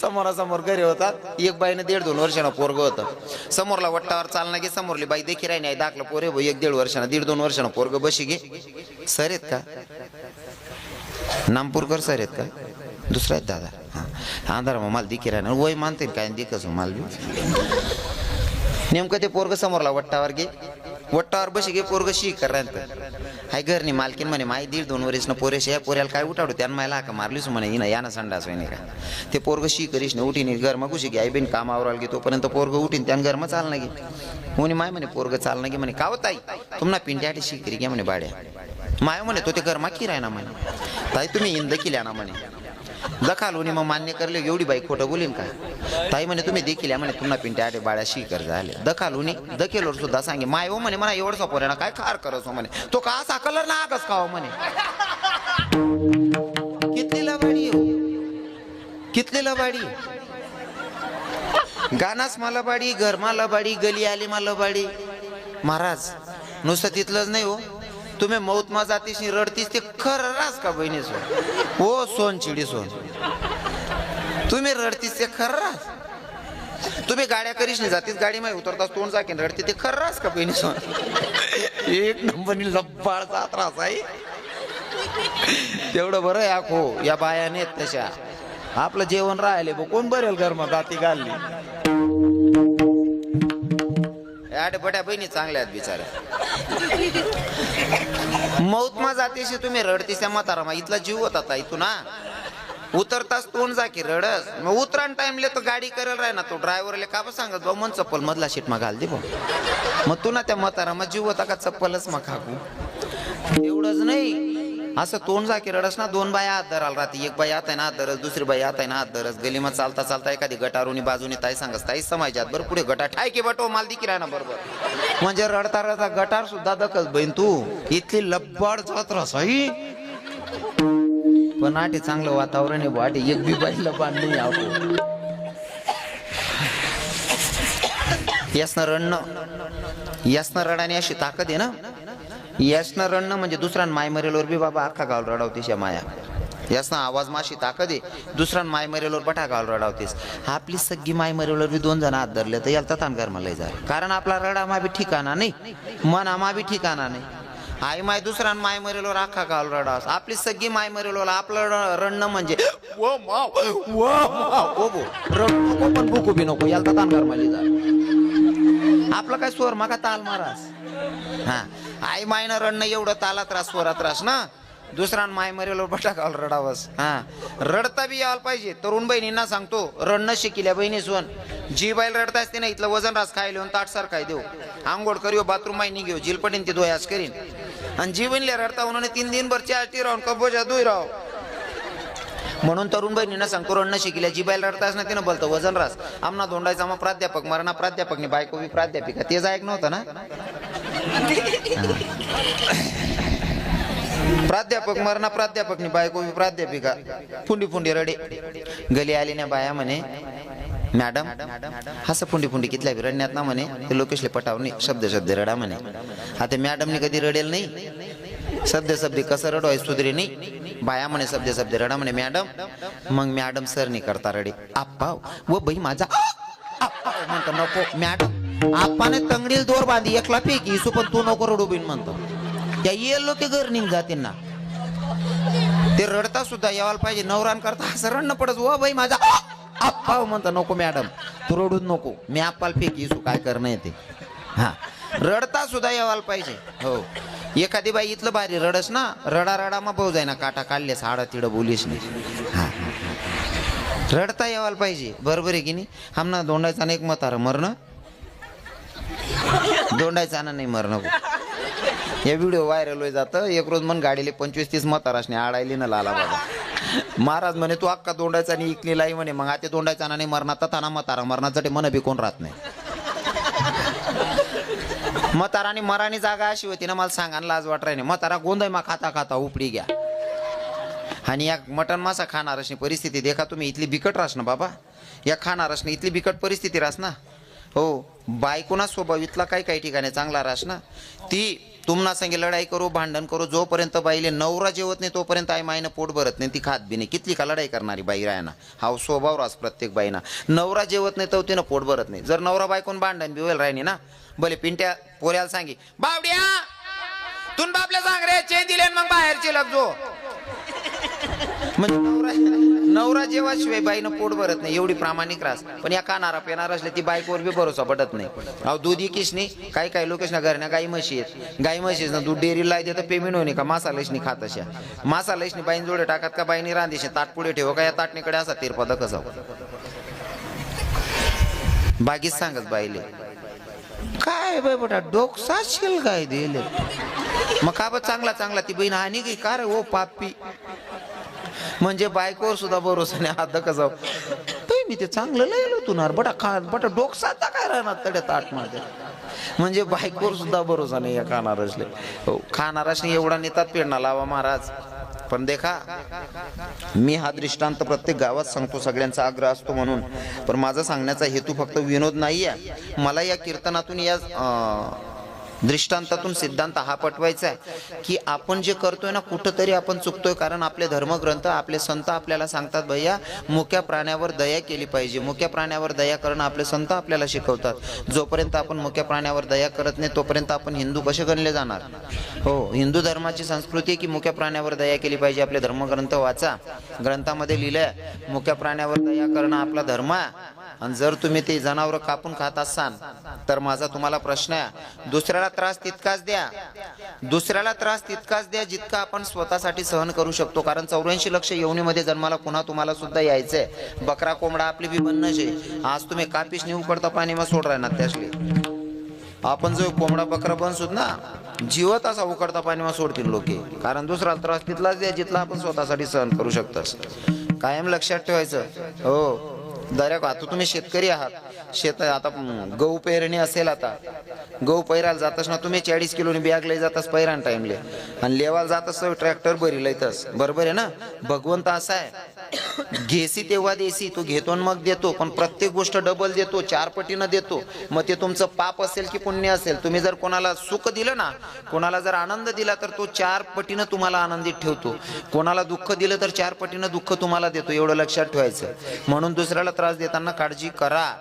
समोरासमोर घरी होतात एक बाईनं 1.5-2 वर्षानं पोरग होतं समोरला वट्टावर चालना घे समोरली बाई देखी राही नाही दाखलं पोरे 1-1.5 वर्षानं 1.5-2 वर्षानं पोरग बशी घे सर आहेत का नामपूरकर सर आहेत का दुसरा आहेत दादा हा अंधार मग मला दिकी राहणार वय मानते काय दिकच माल नेमकं ते पोरग समोरला वट्टावर घे वट्टावर बशी घे पोरग शी करायचं हाय घरनी मालकीन म्हणे माई 1.5-2 वर्षनं पोरेशी या पोऱ्याला काय उठाडू त्यानं मला हाका मारलीस म्हणे हिनं यानं संडास होईने का ते पोरग शी करीश ना उठीने घर मग घुशी घे आई बेन कामावर घे तोपर्यंत पोरग उठीन त्यानं घर मग चाल घे कोणी माय म्हणे पोरग चाल घे म्हणे काव ताई तुम्हाला पिंड्याटी शी करी घ्या म्हणे बाड्या माय म्हणे तो ते घर माकी राय ना म्हणे ताई तुम्ही इंद केल्या ना म्हणे दखालोनी मग मान्य करले एवढी बाई खोटं बोलीन का ताई म्हणे तुम्ही देखील म्हणे पुन्हा पिंट्या आटे बाळ्या शिकर झाले दखालोनी दखेलोर सुद्धा सांगे माय हो म्हणे मला एवढं सपोर ना काय खार करसो म्हणे तो का असा कलर ना आगच का हो म्हणे कितलीला बाडी हो कितलीला बाडी गानास मला बाडी घर मला बाडी गली आली मला बाडी महाराज नुसतं तिथलंच नाही हो तुम्ही मौत मा जातीस रडतीस ते खरं रास का बहिणी सोन हो सोन चिडी सोन तुम्ही रडतीस ते खरं रास तुम्ही गाड्या करीस नाही जातीस गाडी मध्ये उतरतास तोंड जाकीन रडते ते खरं रास का बहिणी सोन एक नंबरनी लब्बाळ जात रास आहे तेवढं बरं आहे आखो या बाया नाहीत तशा आपलं जेवण राहिले बघ कोण बरेल घर मग जाती घालली आठ बड्या बहिणी चांगल्या आहेत बिचाऱ्या मौतमा जातीशी तुम्ही रडतीस त्या म्हातारा मग इथला जीव होता ता इथून ना उतरताच तोंड जा की रडस मग उतरान टाइमले तर गाडी करेल राह ना तो ड्रायव्हरले का बा सांगत भाऊ मन चप्पल मधला शीट मग घाल दे भाऊ मग तू ना त्या म्हातारा मग जीव होता का चप्पलच मग खाकू एवढंच नाही असं तोंड जा की रडस ना 2 बाया हात धराल राहते एक बाई आता ना हात धरस दुसरी बाई आता ना हात धरस गली मग चालता चालता एखादी गटारोनी बाजूनी ताई सांगस ताई समाजात बरं पुढे गटार ठाय की बटो माल दिकी राह ना बरोबर म्हणजे रडता रडता गटार सुद्धा दखल बहीण तू इथली लब्बाड जात रसाई पण आटे चांगलं वातावरण आहे वाटे एक बी बाईला बांधली आपण यासनं रडाने अशी ताकद आहे ना यासनं रडणं म्हणजे दुसऱ्या माय मरेलोर बी बाबा अख्खा गाव रडावतीस या माया यासनं आवाज माशी ताकद आहे दुसऱ्या माय मरेलोर बठा गाव रडावतीस आपली सगळी माय मरेलोर बी 2 जण हात धरले तर याला ताणगार मला जा कारण आपला रडा मा बी ठिकाणा नाही मन आमा बी ठिकाणा नाही आई माय दुसऱ्या माय मरेलोर अख्खा गाव रडावस आपली सगळी माय मरेलोर आपलं रडणं म्हणजे ओ माव ओ बो रडू पण भुकू बी नको याला ताणगार मला जा आपलं काय स्वर मागा ताल मारास हा आई मायनं रडणं एवढं ताला त्रास स्वरा त्रास ना दुसरा माय मरेलो बटाकाल रडावस हा रडता बी यायला पाहिजे तरुण बहिणींना सांगतो रडणं शिकिल्या बहिणी सोन जी बाईल रडता असते ना इथलं वजन रास खाय लिहून ताट सार खाय देऊ आंघोळ करियो बाथरूम माय निघेव जिलपटीन ती दोयास करीन आणि जीवनले रडता उन्होंने 3 दिन भर चाटी राहून कबोजा दुई राव म्हणून तरुण बहिणींना सांगतो रडणं शिकिल्या जी बाईल रडतास ना तिनं बोलतो वजन रास आमना धोंडायचा मग प्राध्यापक मरणा प्राध्यापकनी बायको बी प्राध्यापिका तेच ऐक नव्हतं ना प्राध्यापक मरणा प्राध्यापकनी बायको प्राध्यापिका फुंडी फुंडी रडे गली आली ना बाया म्हणे मॅडम हसं फुंडी फुंडी कितल्या बी रडण्यात ना म्हणे ते लोकेशले पटावणे शब्द शब्द रडा म्हणे. आता मॅडमने कधी रडेल नाही शब्द शब्द कसं रडवाय सुधरे नाही बाया म्हणे शब्द शब्द रडा म्हणे मॅडम. मग मॅडम सर नाही करता रडे आप्पा व बाई माझा आप्पा म्हणतो नको मॅडम आप्पाने तंगडील दोर बांधी एकला फेकी सु पण तू नको रडू बिन म्हणतो. त्या येलो ते घर निघ जाते ना ते रडता सुद्धा यावायला पाहिजे नवरान करता असं रडणं पडत व बाई माझा आप्पा म्हणता नको मॅडम तू रडूच नको मी आप्पाला फेकी सु काय करणं येते. हा रडता सुद्धा यावायला पाहिजे. हो एखादी बाई इथलं भारी रडस ना रडा रडा मग भाऊ जाय ना काटा काढलेस हाडा तिडं बोलीस नाही. हा रडता यावायला पाहिजे बरोबर आहे की नाही. आमना दोंडायचा ना एक म्हातारा मरणं दोंडायचा ना नाही मरणं. हे व्हिडिओ व्हायरल होई जातं एक रोज मन गाडीले 25-30 म्हाताराशने आडायली ना लाला बाबा महाराज म्हणे तू अक्का दोंडायचा आणि इकली लाई म्हणे मग आता दोंडायचा नाही मरणात ताना म्हातारा मरणासाठी मन बी कोण राहत नाही. म्हातारानी मराणी जागा अशी होती ना मला सांगायला लाज वाटराय नाही. म्हातारा गोंधळ मा खाता खाता उपडी घ्या आणि या मटन मासा खाणारसनी परिस्थिती देखा तुम्ही इथली बिकट रास ना बाबा या खाणारसनी इथली बिकट परिस्थिती रास ना. हो बायकोना स्वभाव इथला काही ठिकाणी चांगला रास ना ती तुम्हाला सांगे लढाई करू भांडण करू जोपर्यंत बाईले नवरा जेवत नाही तोपर्यंत आई माईनं पोट भरत नाही ती खात बी नाही. कितली का लढाई करणारी बाई रायना हा स्वभाव रास प्रत्येक बाईना. नवरा जेवत नाही तर तिनं पोट भरत नाही. जर नवरा बायकोन भांडण बिवेल राहिनी ना भले पिंट्या पोऱ्याला सांगी बावड्या तुन बापल्या सांग रे चेन दिले मग बाहेरचे लगजो म्हणजे नवरा जेव्हा शिवाय बाईनं पोट भरत नाही एवढी प्रामाणिक रास. पण या खाणारा पेणार असले ती बायकोवर बी भरोसा पडत नाही. अहो दूध इकीस नाही काही लोकेश ना घरण्या गाई म्हशी आहेत गाई म्हशीस ना दूध डेअरीला लायते तर पेमेंट होणे का मासालेशनी खात अशा मासालेशनी बाईन जोडे टाकत का बाईनी रांधीशे ताट पुढे ठेव का या ताटणीकडे असा तिरपा कसा बागीच सांगत बाईले काय बाई बेटा डोकसा शिल गाय दिले मग का चांगला चांगला ती बहीण हानी गई का रे ओ पापी म्हणजे बायकोवर सुद्धा भरोसा नाही. हात कसा मी ते चांगलं लिहिलं तुनार बटा डोकसाचा काय राहणार तड्या ताट मध्ये म्हणजे बायकोवर सुद्धा भरोसा नाही या खाणारसले. हो खाणारसने एवढा नेतात पेरणा लावा महाराज. पण देखा मी हा दृष्टांत प्रत्येक गावात सांगतो सगळ्यांचा आग्रह असतो म्हणून. पण माझा सांगण्याचा हेतू फक्त विनोद नाही आहे. मला या कीर्तनातून या दृष्टांतातून सिद्धांत हा पटवायचा आहे की आपण जे करतोय ना कुठंतरी आपण चुकतोय. कारण आपले धर्मग्रंथ आपले संत आपल्याला सांगतात भैया मुक्या प्राण्यावर दया केली पाहिजे. मुक्या प्राण्यावर दया करणं आपले संत आपल्याला शिकवतात. जोपर्यंत आपण मुक्या प्राण्यावर दया करत नाही तोपर्यंत आपण हिंदू कसे गणले जाणार. हो हिंदू धर्माची संस्कृती की मुक्या प्राण्यावर दया केली पाहिजे. आपले धर्मग्रंथ वाचा ग्रंथामध्ये लिहिलंय मुक्या प्राण्यावर दया करणं आपला धर्म आहे. आणि जर तुम्ही ते जनावर कापून खात असाल तर माझा तुम्हाला प्रश्न आहे दुसऱ्याला त्रास तितकाच द्या. दुसऱ्याला त्रास तितकाच द्या जितका आपण स्वतःसाठी सहन करू शकतो. कारण 84 लक्ष योनीमध्ये जन्माला पुन्हा तुम्हाला सुद्धा यायचंय. बकरा कोंबडा आपली बी बनणं आज तुम्ही कापीस नेऊ करता पाणी मग सोड राहणार त्यासले आपण जो कोंबडा बकरा बनसूत ना जीवत असा उकडता पाणी मग सोडतील लोके. कारण दुसरा त्रास तिथलाच द्या जिथला आपण स्वतःसाठी सहन करू शकतोस. कायम लक्षात ठेवायचं. हो दर्या आता तुम्ही शेतकरी आहात शेत आता गहू पेरणी असेल आता गहू पैरायला जातस ना तुम्ही 40 किलोनी बॅग लई जातस पैरान टाइमले आणि लेवायला जातस ट्रॅक्टर भरी लयतस बरोबर आहे ना. भगवंत असा आहे घेसी तेव्हा देसी तो घेतो मग देतो पण प्रत्येक गोष्ट डबल देतो 4 पटीनं देतो. मग ते तुमचं पाप असेल की पुण्य असेल तुम्ही जर कोणाला सुख दिलं ना कोणाला जर आनंद दिला तर तो 4 पटीनं तुम्हाला आनंदित ठेवतो. कोणाला दुःख दिलं तर 4 पटीनं दुःख तुम्हाला देतो. एवढं लक्षात ठेवायचं. म्हणून दुसऱ्याला त्रास देताना काळजी करा.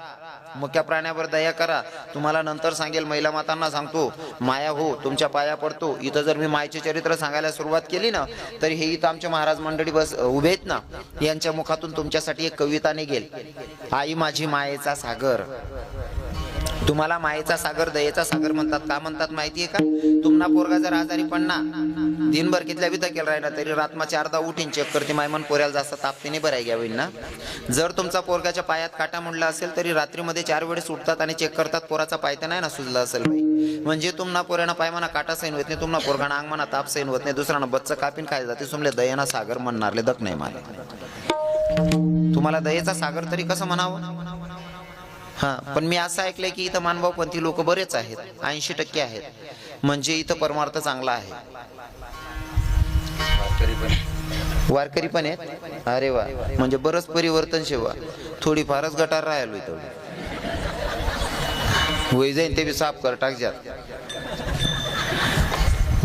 मुक्या प्राण्यावर दया करा. तुम्हाला नंतर सांगेल महिला मातांना सांगतो माया हो तुमच्या पाया पडतो. इथं जर मी मायेचे चरित्र सांगायला सुरुवात केली ना तर हे इथं आमचे महाराज मंडळी बस उभे आहेत ना यांच्या मुखातून तुमच्यासाठी एक कविता निघेल. आई माझी मायेचा सागर. तुम्हाला मायेचा सागर दयेचा सागर म्हणतात का म्हणतात माहितीये का. तुम्हाला पोरगा जर आजारी पडना दिनभर कितल्या बिता केला राहिला तरी रात्मा 4दा उठीन चेक करते मायमन पोऱ्याला जास्त तापतीने भराय घ्या होईल ना. जर तुमचा पोरगाच्या पायात काटा मुडला असेल तरी रात्रीमध्ये 4 वेळेस उठतात आणि चेक करतात पोराचा पाय तर नाही ना सुजला असेल बाई. म्हणजे तुम्हाला पोऱ्याना पाय म्हणा काटा सैन होत नाही तुम्हाला पोरगाना अंग म्हणा ताप सैन होत नाही दुसऱ्याना बच्चा कापीन खायला जाते तुमले दयेना सागर म्हणणारले दक नाही मला. तुम्हाला दयेचा सागर तरी कसं म्हणावं. हा पण मी असं ऐकलंय की इथं मानभावपंथी लोक बरेच आहेत 80% आहेत. म्हणजे इथं परमार्थ चांगला आहे. वारकरी पण आहेत. अरे वा, म्हणजे बरंच परिवर्तन सेवा. थोडी फारच गटार राहिलो तेवढी वय जाईन ते बी साफ कर टाकजात.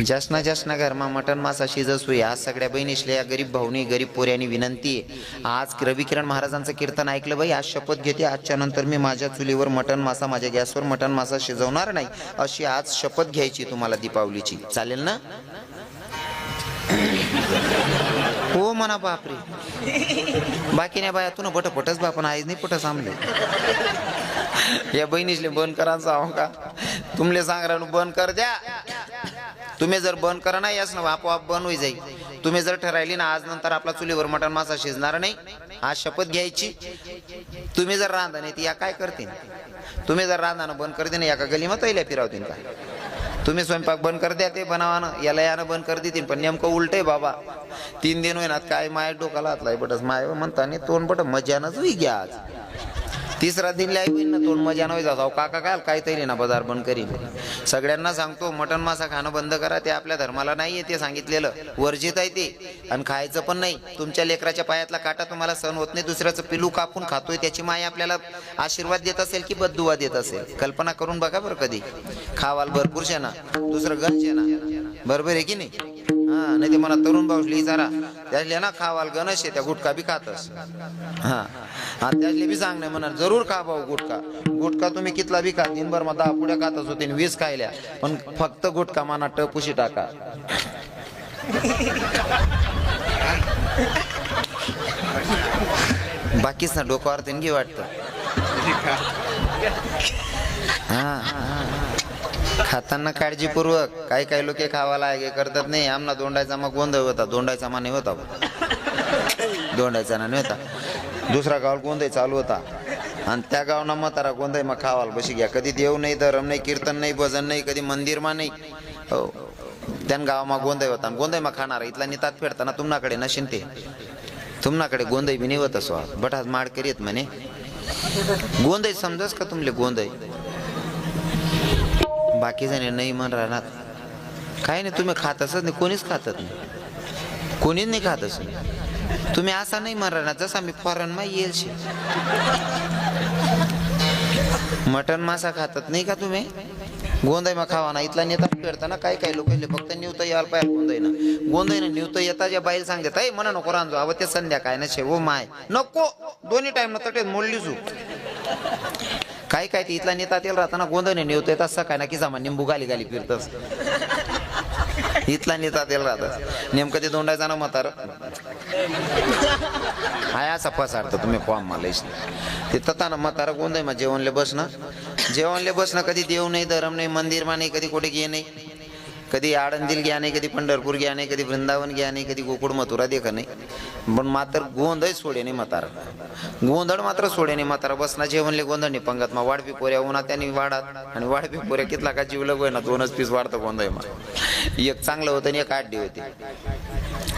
जसना घरमा मटन मासा शिजसू. आज सगळ्या बहिणीशल्या गरीब भाऊनी गरीब पोऱ्यानी विनंती आहे. आज रवी किरण महाराजांचं कीर्तन ऐकलं बाई. आज शपथ घेते आजच्या नंतर मी माझ्या चुलीवर मटन मासा, माझ्या गॅसवर मटन मासा शिजवणार नाही, अशी आज शपथ घ्यायची तुम्हाला दीपावलीची. चालेल ना? हो म्हणा. बापरे, बाकी नाही बाया तुला पट पटच बापन आईच नाही पट सामले. या बहिणीसले बंद करायचं आहो का? तुमले सांग राहून बंद कर द्या. तुम्ही जर बंद करा नाही यास ना आपोआप बंद होई जाईल. तुम्ही जर ठरायली ना आज नंतर आपला चुलीवर मटण मासा शिजणार नाही, आज शपथ घ्यायची. तुम्ही जर रांधा नाही ती या काय करतील? तुम्ही जर रांधानं बंद करते ना एका गली मग फिरावतील का? तुम्ही स्वयंपाक बंद कर द्या ते बनवानं, याला यानं बंद कर देतील. पण नेमकं उलट आहे बाबा. 3 दिन होईनात काय माय डोकाला हातलाय बटस माय म्हणता तोंड बट मजानच होई घ्या. आज 3रा दिन लाई होईल ना तोंड मजा नव्हे जाऊ. काका काय काय तरी ना बाजार बंद करीन. सगळ्यांना सांगतो मटण मासा खाणं बंद करा. ते आपल्या धर्माला नाहीये, ते सांगितलेलं वर्जित आहे ते. आणि खायचं पण नाही. तुमच्या लेकराच्या पायातला काटा तुम्हाला सहन होत नाही, दुसऱ्याचं पिलू कापून खातोय, त्याची माय आपल्याला आशीर्वाद देत असेल की बद्दुआ देत असेल? कल्पना करून बघा बरं कधी. खावाल भरपूर शे ना, दुसरं गंज ना, बरोबर आहे की नाही? हा, नाही ते मला तरुण भाऊली जरा त्यातले ना खावाल गणश आहे, त्या गुटखा बी खातस. हा हा, त्यातले बी सांग नाही म्हणा जरूर खा भाऊ गुटखा. गुटखा तुम्ही कितला बी खा, दिनभर मग 10 पुड्या खातच होते 20 खायल्या, पण फक्त गुटखा माना टपुशी टाका. बाकीच ना डोक्यावर त्यांनी वाटतं. हा, खाताना काळजीपूर्वक. काही लोक खावाला हे करतात नाही. आमना दोंडायचा मग गोंधळ होता. दोंडायचा मा नाही होता, दोंडायचा नाही होता. दुसरा गावाला गोंधळ चालू होता आणि त्या गावना म्हातारा गोंधळ मग खावाला बशी घ्या. कधी देव नाही, धरम नाही, कीर्तन नाही, भजन नाही, कधी मंदिर मा नाही. हो, त्यान गावामा गोंधळ होता. गोंधळ मग खाणार इथला नितात फेडताना तुम्हाकडे नशीन ते. तुम्हाकडे गोंधळ बी नाही होत असो. बट आज माड करीत म्हणे गोंधळ समजस का तुमले गोंधळ? बाकी जण नाही म्हण राहणार काय नाही. तुम्ही खात असत नाही, कोणीच खातच नाही, कोणीच नाही खात असं. तुम्ही असा नाही म्हण राहणार जसा मी फॉरेन मा येईल शे. मटन मासा खातात नाही का तुम्ही? गोंधळ मग खावा ना. इथला नेता करताना काही लोक फक्त निवता यायला पाहिजे. गोंधळ ना निवता येता ज्या बाईल सांगतात आई म्हणा नको रांजो अव ते संध्याकाळ ना शेव माय नको दोन्ही टाइम ना तटेत मोडली जू. काय ते इथला नेता तेल राहताना गोंधळ निवता येतात सकाळ ना की सामान निंबू गाली फिरतस. इथला नेता तेल राहतात नेमकं ते दोंडायचा ना म्हातार हाय असा फसाडतं तुम्ही फॉर्म मला ते तताना म्हातारा गोंधळ मग जेवणले बसणं कधी देव नाही, धरम नाही, मंदिर मा नाही, कधी कुठे गे नाही, कधी आळंदील घ्या नाही, कधी पंढरपूर घ्या नाही, कधी वृंदावन घ्या नाही, कधी गोकुळ मथुरा देखा नाही. पण मात्र गोंधळ सोडे नाही म्हातारा. गोंधळ मात्र सोडे नाही म्हातारा. बसना जेवणले गोंधळ नाही पंगत मा. वाढपी पोऱ्या उन्हा त्यांनी वाढात आणि वाढपी पोऱ्या कितला का जीवलं गोय ना 2च पीस वाढतं गोंधळ मा. एक चांगलं होतं आणि एक आड्डी होती.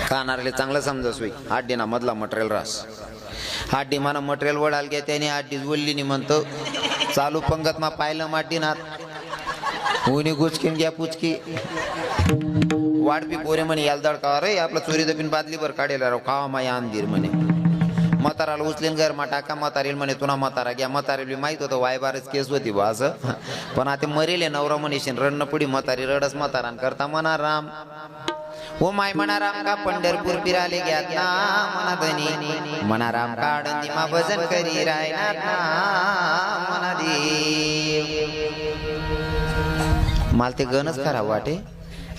खाणारले चांगलं समजस होई. आड्डी ना मधला मटेरियल रास. आड्डी माना मटेरियल वडाल घ्या त्याने आड्डी बोलली नाही म्हणतो. चालू पंगत मा पाहिलं माटी नात उनी गुचकीन घ्या पुचकी. वाढपी पोरे म्हणे याल दडका रे आपला चोरी दबीन बादली भर काढेला राव खावा माया अंधीर म्हणे. म्हाताराला उचलेन घर मा टाका. म्हातारील म्हणे तुना म्हातारा घ्या. म्हातारील माहित होतं वायबारच केस होती बा असं. पण आता मरेले नवरा म्हणेशीन रडणं पुढी म्हातारी रडस म्हातारान करता म्हणा राम ओ माय म्हणा राम का पंढरपूर फिराले घ्यात ना म्हणा धनी म्हणा राम का आडंदी मा भजन करी रायनात ना म्हणा देव. मला ते गणच खराब वाटे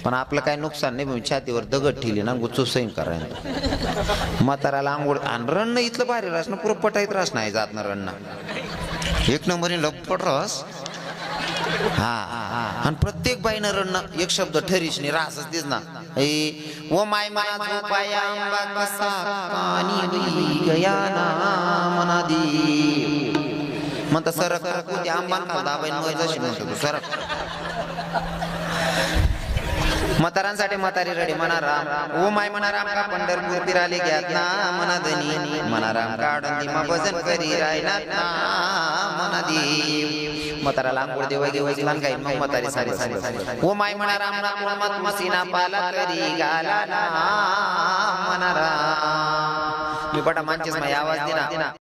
पण आपलं काय नुकसान नाही. छातीवर दगड ठेवली ना गुच्चू सैन करायला म्हाताराला आंघोळ आणि रणनं इथलं भारी रस ना पुरं पटायत रस नाही जात ना रणनं एक नंबरी लपट रस. हा आणि प्रत्येक बाईनं रणनं एक शब्द ठरीश नाही रासच दिस ना. ओ माय मना पाया आंबा कसा कानी गया ना मना दी म्हणता सरक त्या आंबा खादा बाईन जशी म्हणतो सरक. म्हातारांसाठी म्हातारी रडे म्हणा राम ओ माय म्हणा राम का पंढरपूर फिराले घ्यात ना म्हणा धनी म्हणा राम का आडंदी मा भजन करी रायनात ना म्हणा देव. म्हाताराला आंघोळ देवा घेऊ लहान काही मग म्हातारी सारी ओ माय म्हणा राम ना कोण मत मसीना पाला करी गाला ना म्हणा राम मी पटा मानचेस माझी आवाज दिना